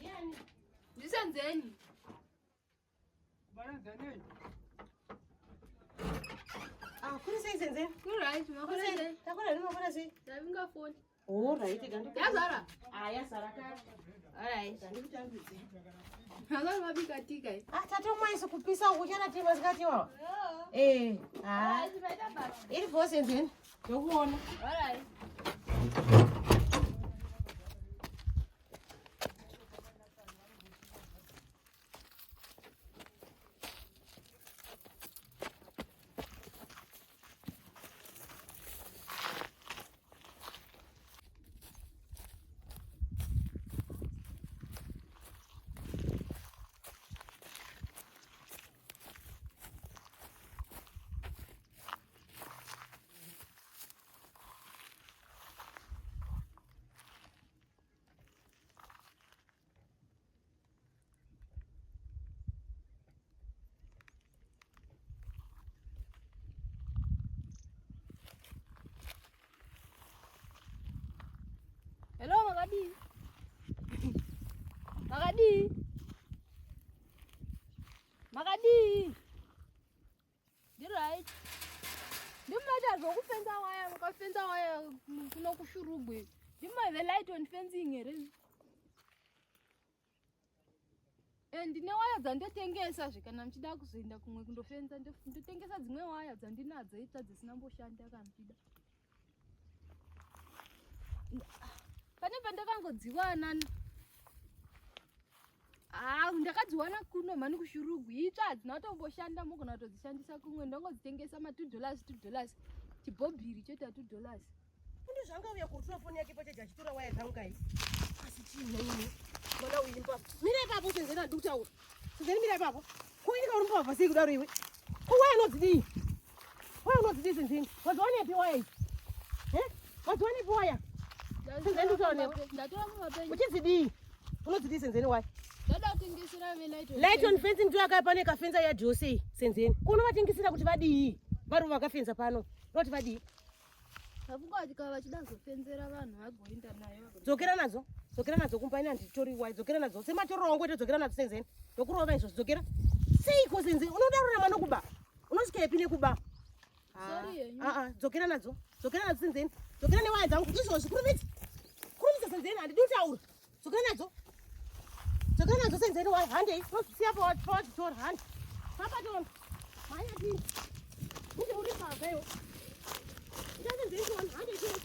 Yani. Ndisenzeni. Bananzaneni. Ah, kuri sei senzeni? Right, makona sei. Takona lima kona sei? Ndavinga phone. Oh, right, gandu. Yazara. Ah, yazara kare. Alright. Gandu kutambidze. Hazara mabika tika. Ah, tatu mwaisa kupisa ukuchana tema zikatiwa. Ah. Iri for senzeni. Yokuona. Alright. Hello, Magadi. Magadi. Magadi. You're right. Ndimada zvokufenza waya, mukafenza waya kuno kushurugwe. Ndimave light on fencing here. Ndine waya dzandotengesa zvikana mchida kuzoenda kumwe kundofenza ndotengesa dzimwe waya dzandinadzo ita dzisina mboshanda kana mchida. Pane pandakangodziwana. Ndakadziwana kuno mani kushurugwi itsva hadzina kutomboshanda mugona kutodzishandisa kumwe ndongodzitengesa $2 chibhobhiri choita $2. Undi zvanga uya kurutura foni yake pachaja chitora waya dzangu kai. Asi chini mwana uyu ipapo. Mira ipapo senzeni andikutaura. Senzeni mira ipapo. Kuinika uri mbavha sei kudaro iwe. Waya unodzidii? Waya unodzidii senzeni? Wadziwana yapi waya idzi? Wadziwana yapi waya? Senzeni ndikutaura. Ndatora mumapenzi. Uchidzidii? Unodzidii senzeni waya? Ndada kutengesera light on fencing tu akapane kafenza ya Jose senzeni. Unovatengesera kuti vadii? Vari vakafenza pano. Noti vadii? Havungati kava vachida kuzofenzera vanhu vagoenda nayo. Dzokera nadzo. Dzokera nadzo kumba ina nditori waya. Dzokera nadzo. Sematorora wangu ete dzokera nadzo senzeni. Ndokurova izvo dzokera. Seiko senzeni? Unodarura mwana kuba. Unosvika yapi nekuba? Sorry. Dzokera nadzo. Dzokera nadzo senzeni. Dzokera newaya dzangu. Izvozvi kurumidza. Kurumidza senzeni handidi kutaura. Dzokera nadzo. Dzokera nadzo senzeni waya. Handei. Unozvisiya pawachitora handi. Papatona. Maya tini. Kuti uri pabva iwo. Ndasenzeni kuwana handei tini.